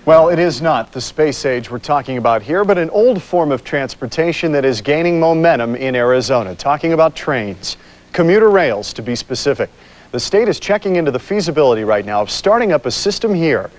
Well, it is not the space age we're talking about here, but an old form of transportation that is gaining momentum in Arizona. Talking about trains, commuter rails to be specific. The state is checking into the feasibility right now of starting up a system here.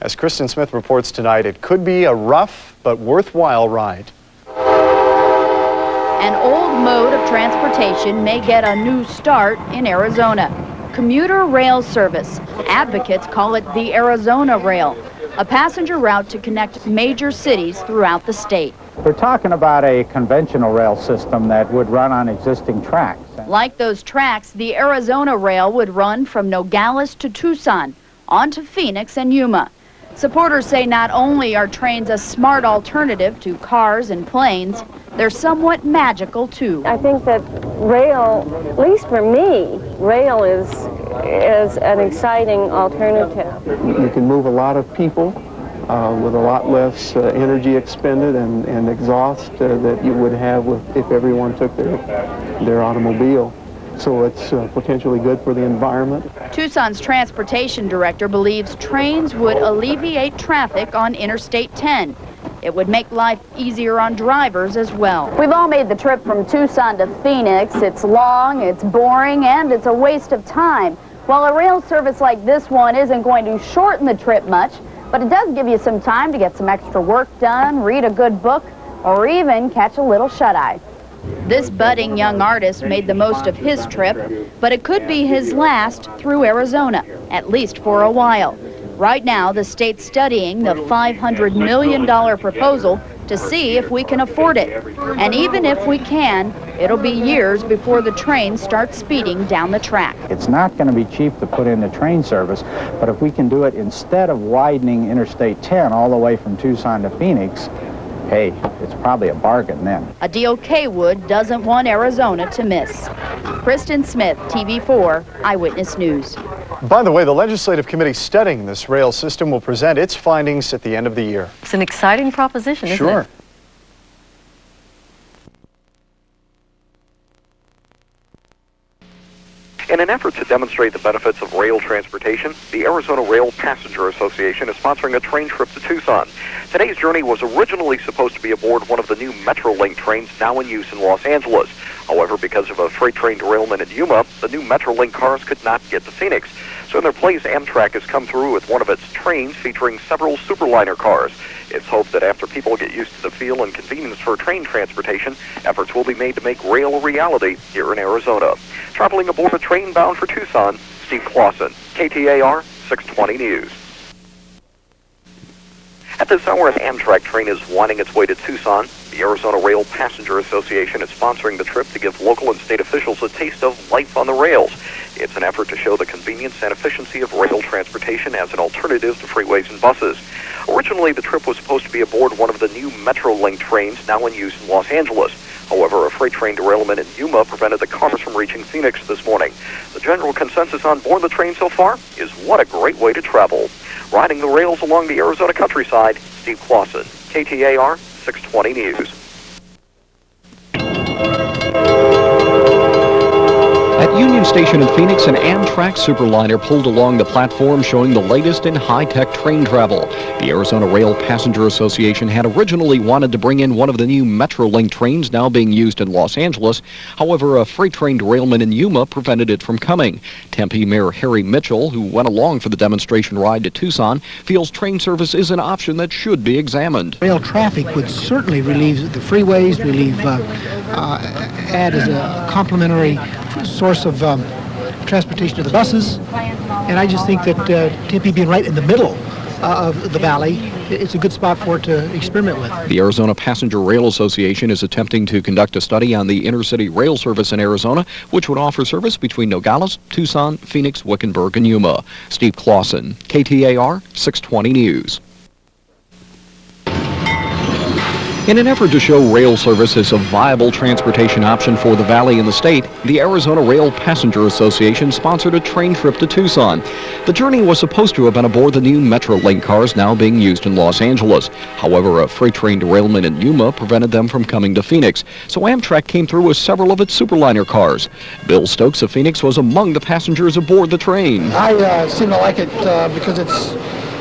As Kristen Smith reports tonight, it could be a rough but worthwhile ride. An old mode of transportation may get a new start in Arizona. Commuter rail service. Advocates call it the Arizona Rail, a passenger route to connect major cities throughout the state. We're talking about a conventional rail system that would run on existing tracks. Like those tracks, the Arizona Rail would run from Nogales to Tucson, on to Phoenix and Yuma. Supporters say not only are trains a smart alternative to cars and planes, they're somewhat magical too. I think that rail, at least for me, rail is an exciting alternative. You can move a lot of people with a lot less energy expended and exhaust that you would have if everyone took their automobile. So it's potentially good for the environment. Tucson's transportation director believes trains would alleviate traffic on Interstate 10. It would make life easier on drivers as well. We've all made the trip from Tucson to Phoenix. It's long, it's boring, and it's a waste of time. While a rail service like this one isn't going to shorten the trip much, but it does give you some time to get some extra work done, read a good book, or even catch a little shut-eye. This budding young artist made the most of his trip, but it could be his last through Arizona, at least for a while. Right now, the state's studying the $500 million proposal to see if we can afford it. And even if we can, it'll be years before the train starts speeding down the track. It's not going to be cheap to put in the train service, but if we can do it instead of widening Interstate 10 all the way from Tucson to Phoenix, hey, it's probably a bargain then. A deal Kaywood doesn't want Arizona to miss. Kristen Smith, TV4 Eyewitness News. By the way, the Legislative Committee studying this rail system will present its findings at the end of the year. It's an exciting proposition, isn't it? Sure. In an effort to demonstrate the benefits of rail transportation, the Arizona Rail Passenger Association is sponsoring a train trip to Tucson. Today's journey was originally supposed to be aboard one of the new Metrolink trains now in use in Los Angeles. However, because of a freight train derailment in Yuma, the new Metrolink cars could not get to Phoenix. So in their place, Amtrak has come through with one of its trains featuring several superliner cars. It's hoped that after people get used to the feel and convenience for train transportation, efforts will be made to make rail a reality here in Arizona. Traveling aboard a train bound for Tucson, Steve Clausen, KTAR 620 News. At this hour, an Amtrak train is winding its way to Tucson. The Arizona Rail Passenger Association is sponsoring the trip to give local and state officials a taste of life on the rails. It's an effort to show the convenience and efficiency of rail transportation as an alternative to freeways and buses. Originally, the trip was supposed to be aboard one of the new Metrolink trains now in use in Los Angeles. However, a freight train derailment in Yuma prevented the cars from reaching Phoenix this morning. The general consensus on board the train so far is what a great way to travel. Riding the rails along the Arizona countryside, Steve Clausen, KTAR 620 News. At Union Station in Phoenix, an Amtrak Superliner pulled along the platform showing the latest in high-tech train travel. The Arizona Rail Passenger Association had originally wanted to bring in one of the new Metrolink trains now being used in Los Angeles. However, a freight train derailment in Yuma prevented it from coming. Tempe Mayor Harry Mitchell, who went along for the demonstration ride to Tucson, feels train service is an option that should be examined. Rail traffic would certainly relieve the freeways, add as a complementary source of transportation to the buses, and I just think that Tempe being right in the middle of the valley, it's a good spot for it to experiment with. The Arizona Passenger Rail Association is attempting to conduct a study on the intercity rail service in Arizona, which would offer service between Nogales, Tucson, Phoenix, Wickenburg, and Yuma. Steve Clausen, KTAR 620 News. In an effort to show rail service as a viable transportation option for the valley and the state, the Arizona Rail Passenger Association sponsored a train trip to Tucson. The journey was supposed to have been aboard the new Metrolink cars now being used in Los Angeles. However, a freight train derailment in Yuma prevented them from coming to Phoenix, so Amtrak came through with several of its Superliner cars. Bill Stokes of Phoenix was among the passengers aboard the train. I seem to like it because it's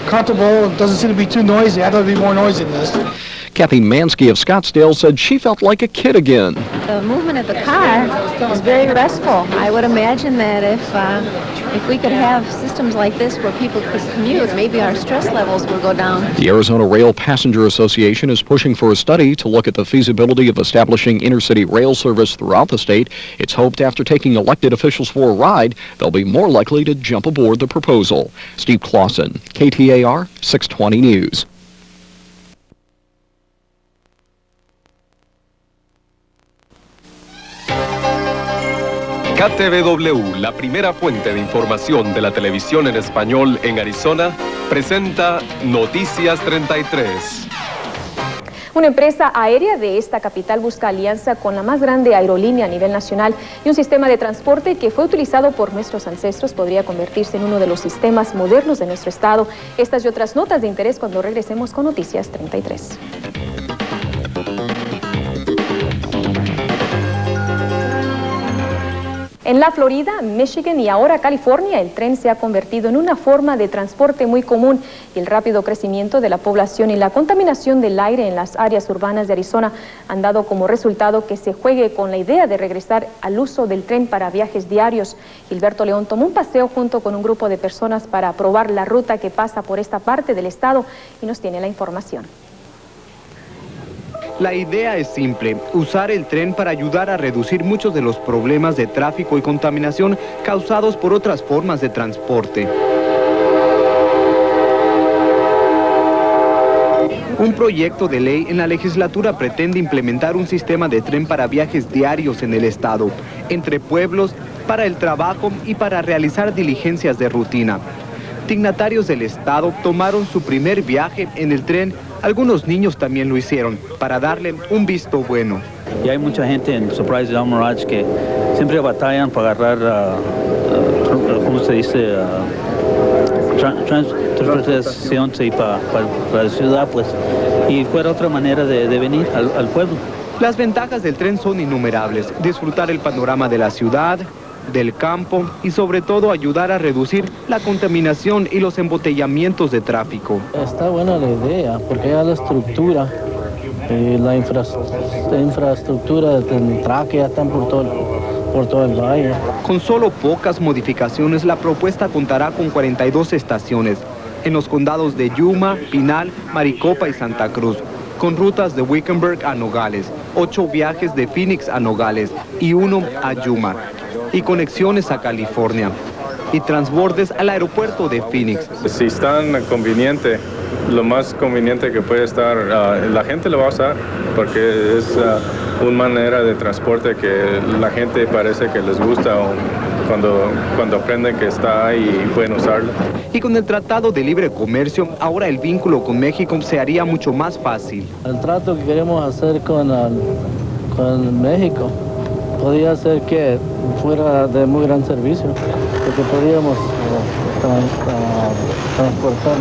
comfortable. It doesn't seem to be too noisy. I thought it'd be more noisy than this. Kathy Mansky of Scottsdale said she felt like a kid again. The movement of the car is very restful. I would imagine that if we could have systems like this where people could commute, maybe our stress levels will go down. The Arizona Rail Passenger Association is pushing for a study to look at the feasibility of establishing intercity rail service throughout the state. It's hoped after taking elected officials for a ride, they'll be more likely to jump aboard the proposal. Steve Clausen, KTAR 620 News. KTVW, la primera fuente de información de la televisión en español en Arizona, presenta Noticias 33. Una empresa aérea de esta capital busca alianza con la más grande aerolínea a nivel nacional y un sistema de transporte que fue utilizado por nuestros ancestros podría convertirse en uno de los sistemas modernos de nuestro estado. Estas y otras notas de interés cuando regresemos con Noticias 33. En la Florida, Michigan y ahora California, el tren se ha convertido en una forma de transporte muy común y el rápido crecimiento de la población y la contaminación del aire en las áreas urbanas de Arizona han dado como resultado que se juegue con la idea de regresar al uso del tren para viajes diarios. Gilberto León tomó un paseo junto con un grupo de personas para probar la ruta que pasa por esta parte del estado y nos tiene la información. La idea es simple, usar el tren para ayudar a reducir muchos de los problemas de tráfico y contaminación causados por otras formas de transporte. Un proyecto de ley en la legislatura pretende implementar un sistema de tren para viajes diarios en el estado, entre pueblos, para el trabajo y para realizar diligencias de rutina. Dignatarios del estado tomaron su primer viaje en el tren. Algunos niños también lo hicieron, para darle un visto bueno. Y hay mucha gente en Surprise Down Mirage que siempre batallan para agarrar, ¿cómo se dice? Transportación para la ciudad, pues. Y fuera otra manera de venir al pueblo. Las ventajas del tren son innumerables. Disfrutar el panorama de la ciudad, del campo y sobre todo ayudar a reducir la contaminación y los embotellamientos de tráfico. Está buena la idea porque ya la estructura, la infraestructura del traque ya están por todo el valle. Con solo pocas modificaciones, la propuesta contará con 42 estaciones en los condados de Yuma, Pinal, Maricopa y Santa Cruz, con rutas de Wickenburg a Nogales, 8 viajes de Phoenix a Nogales y 1 a Yuma, y conexiones a California, y transbordes al aeropuerto de Phoenix. Si es tan conveniente, lo más conveniente que puede estar, la gente lo va a usar, porque es una manera de transporte que la gente parece que les gusta cuando aprenden que está ahí y pueden usarlo. Y con el Tratado de Libre Comercio, ahora el vínculo con México se haría mucho más fácil. El trato que queremos hacer con México podría ser que fuera de muy gran servicio, porque podríamos transportar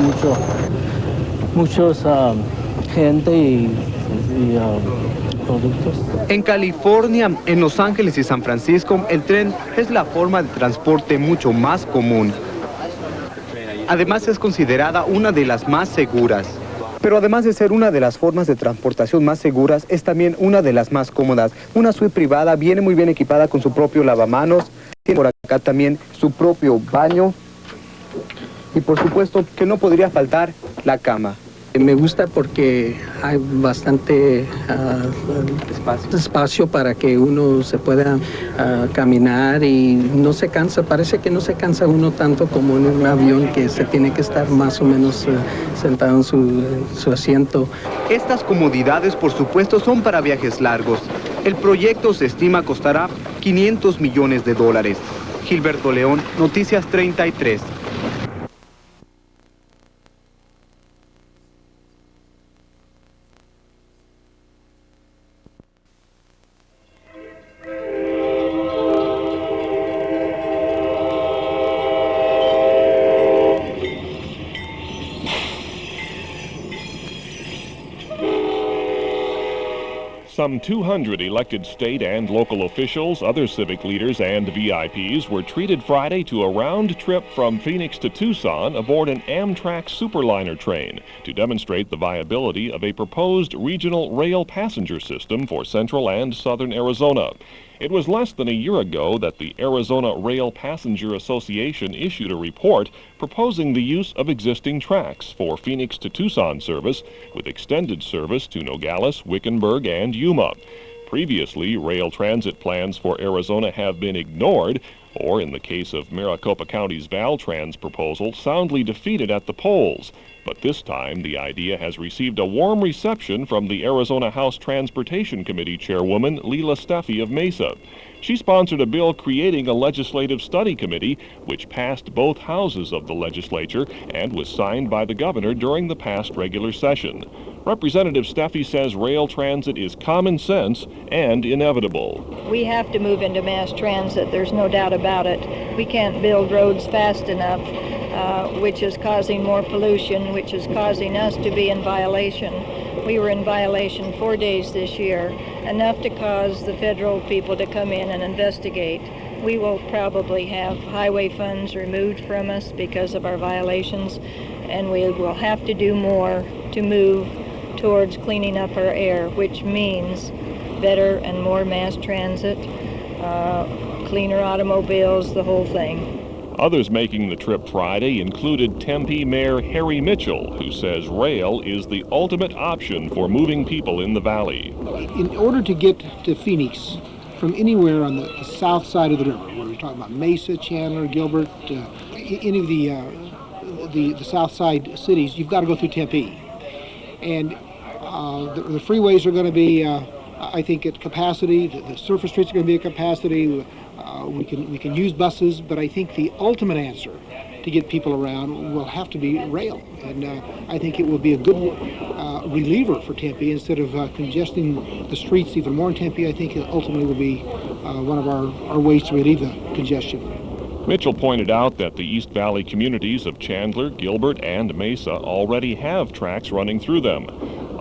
muchos gente y productos. En California, en Los Ángeles y San Francisco, el tren es la forma de transporte mucho más común. Además es considerada una de las más seguras. Pero además de ser una de las formas de transportación más seguras, es también una de las más cómodas. Una suite privada viene muy bien equipada con su propio lavamanos, tiene por acá también su propio baño y por supuesto que no podría faltar la cama. Me gusta porque hay bastante espacio para que uno se pueda caminar y no se cansa. Parece que no se cansa uno tanto como en un avión que se tiene que estar más o menos sentado en su asiento. Estas comodidades, por supuesto, son para viajes largos. El proyecto se estima costará $500 millones. Gilberto León, Noticias 33. Some 200 elected state and local officials, other civic leaders, and VIPs were treated Friday to a round trip from Phoenix to Tucson aboard an Amtrak Superliner train to demonstrate the viability of a proposed regional rail passenger system for central and southern Arizona. It was less than a year ago that the Arizona Rail Passenger Association issued a report proposing the use of existing tracks for Phoenix to Tucson service, with extended service to Nogales, Wickenburg, and Yuma. Previously, rail transit plans for Arizona have been ignored, or in the case of Maricopa County's Valtrans proposal, soundly defeated at the polls. But this time, the idea has received a warm reception from the Arizona House Transportation Committee Chairwoman Leila Steffi of Mesa. She sponsored a bill creating a legislative study committee, which passed both houses of the legislature and was signed by the governor during the past regular session. Representative Steffi says rail transit is common sense and inevitable. We have to move into mass transit, there's no doubt about it. We can't build roads fast enough, which is causing more pollution, which is causing us to be in violation. We were in violation 4 days this year, enough to cause the federal people to come in and investigate. We will probably have highway funds removed from us because of our violations, and we will have to do more to move towards cleaning up our air, which means better and more mass transit, cleaner automobiles, the whole thing. Others making the trip Friday included Tempe Mayor Harry Mitchell, who says rail is the ultimate option for moving people in the valley. In order to get to Phoenix from anywhere on the south side of the river, where we're talking about Mesa, Chandler, Gilbert, any of the south side cities, you've got to go through Tempe. And the freeways are going to be, I think, at capacity. The surface streets are going to be at capacity. We can use buses, but I think the ultimate answer to get people around will have to be rail. And I think it will be a good reliever for Tempe. Instead of congesting the streets even more in Tempe, I think it ultimately will be one of our ways to relieve the congestion. Mitchell pointed out that the East Valley communities of Chandler, Gilbert, and Mesa already have tracks running through them.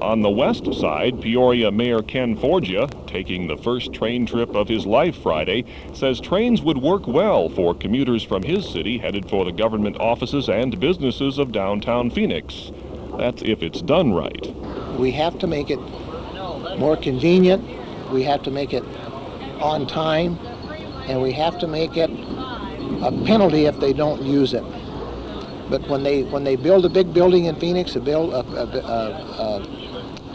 On the west side, Peoria Mayor Ken Forgia, taking the first train trip of his life Friday, says trains would work well for commuters from his city headed for the government offices and businesses of downtown Phoenix. That's if it's done right. We have to make it more convenient, we have to make it on time, and we have to make it a penalty if they don't use it. But when they build a big building in Phoenix,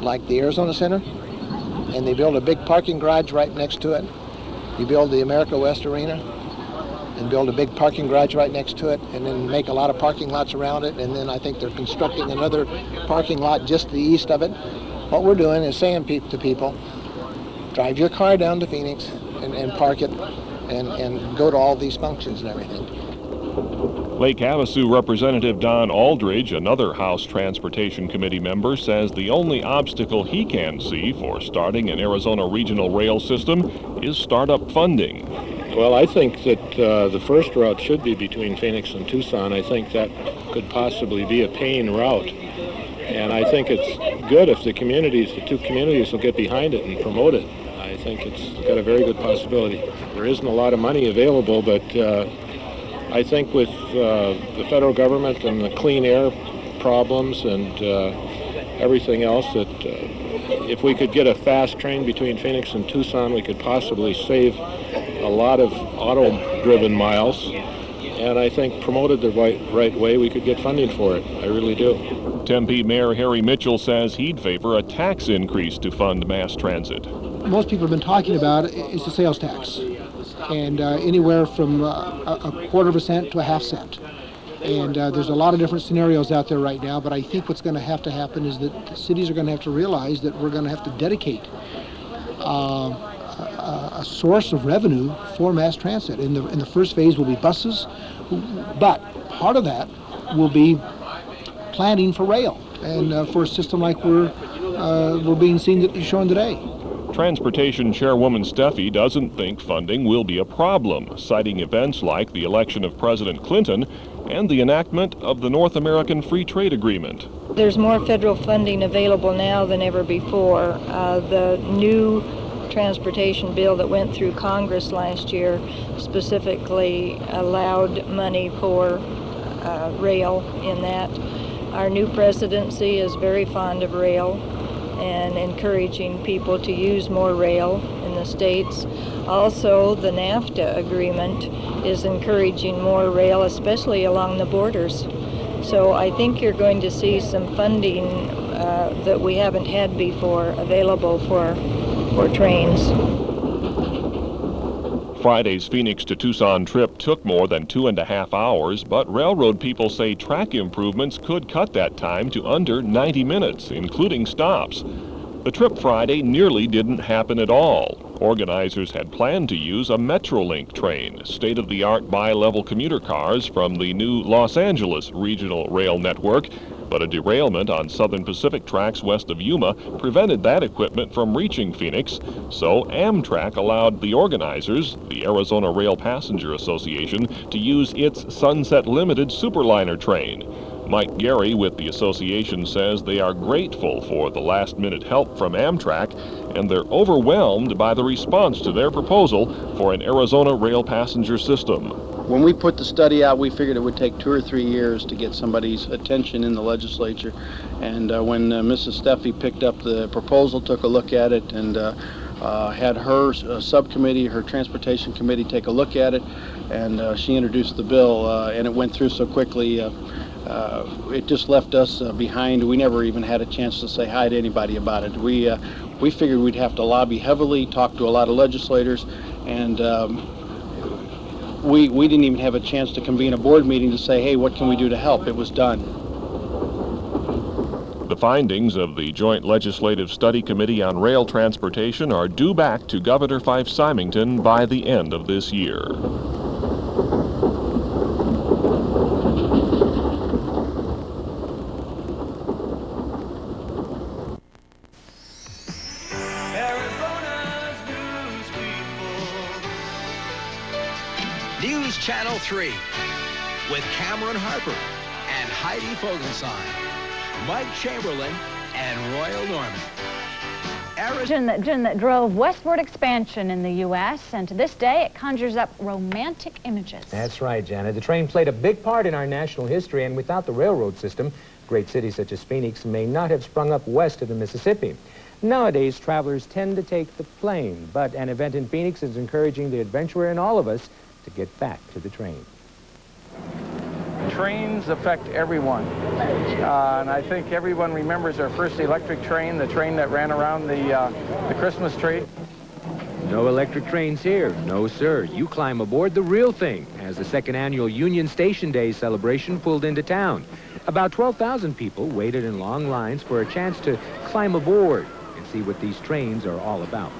like the Arizona Center, and they build a big parking garage right next to it, you build the America West Arena and build a big parking garage right next to it, and then make a lot of parking lots around it, and then I think they're constructing another parking lot just to the east of it. What we're doing is saying to people, drive your car down to Phoenix and park it and go to all these functions and everything. Lake Havasu Representative Don Aldridge, another House Transportation Committee member, says the only obstacle he can see for starting an Arizona regional rail system is startup funding. Well, I think that the first route should be between Phoenix and Tucson. I think that could possibly be a paying route. And I think it's good if the two communities will get behind it and promote it. I think it's got a very good possibility. There isn't a lot of money available, but I think with the federal government and the clean air problems and everything else, that if we could get a fast train between Phoenix and Tucson, we could possibly save a lot of auto-driven miles. And I think promoted the right way, we could get funding for it. I really do. Tempe Mayor Harry Mitchell says he'd favor a tax increase to fund mass transit. Most people have been talking about is the sales tax, and anywhere from a quarter of a cent to a half cent. And there's a lot of different scenarios out there right now, but I think what's going to happen is that the cities are going to have to realize that we're going to have to dedicate a source of revenue for mass transit. In the first phase will be buses, but part of that will be planning for rail and for a system like we're being shown today. Transportation Chairwoman Steffi doesn't think funding will be a problem, citing events like the election of President Clinton and the enactment of the North American Free Trade Agreement. There's more federal funding available now than ever before. The new transportation bill that went through Congress last year specifically allowed money for rail in that. Our new presidency is very fond of rail and encouraging people to use more rail in the states. Also, the NAFTA agreement is encouraging more rail, especially along the borders. So I think you're going to see some funding that we haven't had before available for trains. Friday's Phoenix to Tucson trip took more than 2.5 hours, but railroad people say track improvements could cut that time to under 90 minutes, including stops. The trip Friday nearly didn't happen at all. Organizers had planned to use a Metrolink train, state-of-the-art bi-level commuter cars from the new Los Angeles Regional Rail Network, but a derailment on Southern Pacific tracks west of Yuma prevented that equipment from reaching Phoenix, so Amtrak allowed the organizers, the Arizona Rail Passenger Association, to use its Sunset Limited Superliner train. Mike Gary with the association says they are grateful for the last-minute help from Amtrak, and they're overwhelmed by the response to their proposal for an Arizona rail passenger system. When we put the study out, we figured it would take 2 or 3 years to get somebody's attention in the legislature. And when Mrs. Steffi picked up the proposal, took a look at it, and had her subcommittee, her transportation committee, take a look at it, and she introduced the bill, and it went through so quickly. It just left us behind. We never even had a chance to say hi to anybody about it. We figured we'd have to lobby heavily, talk to a lot of legislators, and we didn't even have a chance to convene a board meeting to say, hey, what can we do to help? It was done. The findings of the Joint Legislative Study Committee on Rail Transportation are due back to Governor Fife Symington by the end of this year. News Channel 3 with Cameron Harper and Heidi Fogelson, Mike Chamberlain and Royal Norman. That drove westward expansion in the U.S., and to this day it conjures up romantic images. That's right, Janet. The train played a big part in our national history, and without the railroad system, great cities such as Phoenix may not have sprung up west of the Mississippi. Nowadays, travelers tend to take the plane, but an event in Phoenix is encouraging the adventurer in all of us to get back to the train. Trains affect everyone, and I think everyone remembers our first electric train, the train that ran around the Christmas tree. No electric trains here. No, sir. You climb aboard the real thing as the second annual Union Station Day celebration pulled into town. About 12,000 people waited in long lines for a chance to climb aboard and see what these trains are all about.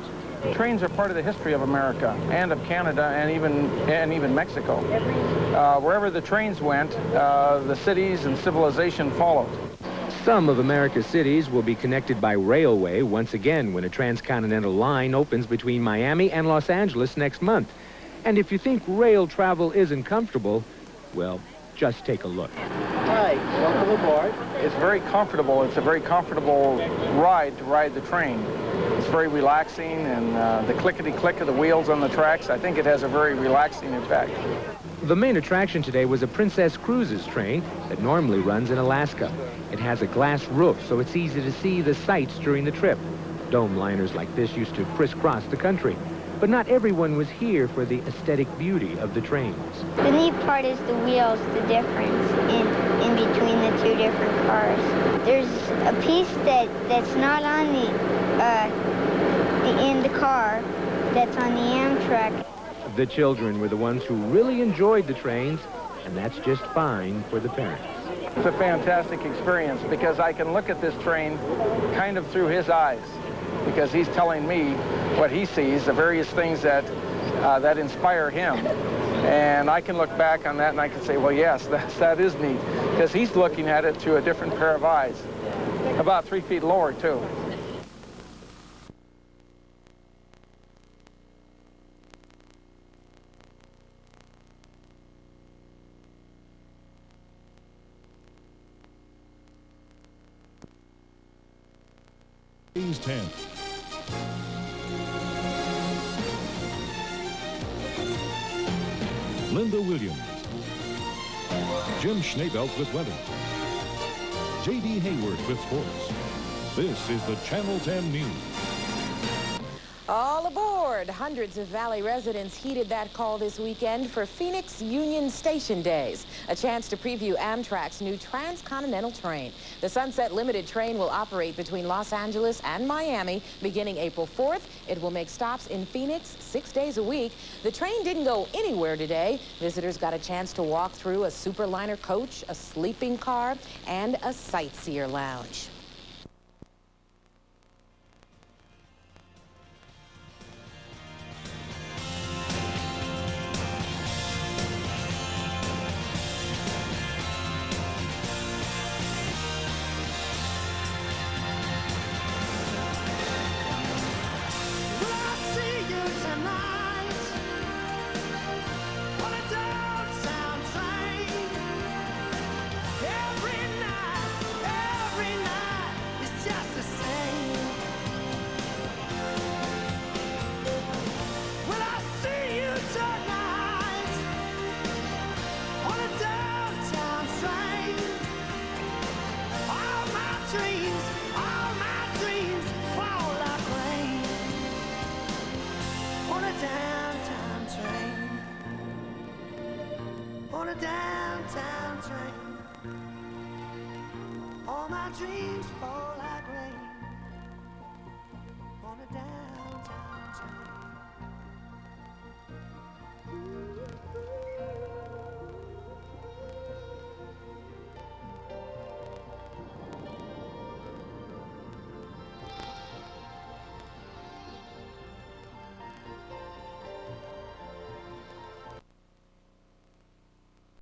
Trains are part of the history of America and of Canada and even Mexico. Wherever the trains went, the cities and civilization followed. Some of America's cities will be connected by railway once again when a transcontinental line opens between Miami and Los Angeles next month. And if you think rail travel isn't comfortable, well, just take a look. Hi, welcome aboard. It's very comfortable. It's a very comfortable ride to ride the train. It's very relaxing, and the clickety-click of the wheels on the tracks, I think it has a very relaxing effect. The main attraction today was a Princess Cruises train that normally runs in Alaska. It has a glass roof, so it's easy to see the sights during the trip. Dome liners like this used to crisscross the country. But not everyone was here for the aesthetic beauty of the trains. The neat part is the wheels, the difference in between the two different cars. There's a piece that's not on in the car that's on the Amtrak. The children were the ones who really enjoyed the trains, and that's just fine for the parents. It's a fantastic experience because I can look at this train kind of through his eyes, because he's telling me what he sees, the various things that inspire him. And I can look back on that and I can say, well, yes, that is neat, because he's looking at it through a different pair of eyes, about 3 feet lower, too. News 10. Linda Williams. Jim Schneebelt with weather. J.D. Hayward with sports. This is the Channel 10 News. All aboard! Hundreds of Valley residents heeded that call this weekend for Phoenix Union Station Days, a chance to preview Amtrak's new transcontinental train. The Sunset Limited train will operate between Los Angeles and Miami beginning April 4th. It will make stops in Phoenix 6 days a week. The train didn't go anywhere today. Visitors got a chance to walk through a Superliner coach, a sleeping car, and a sightseer lounge. On a downtown train, all my dreams fall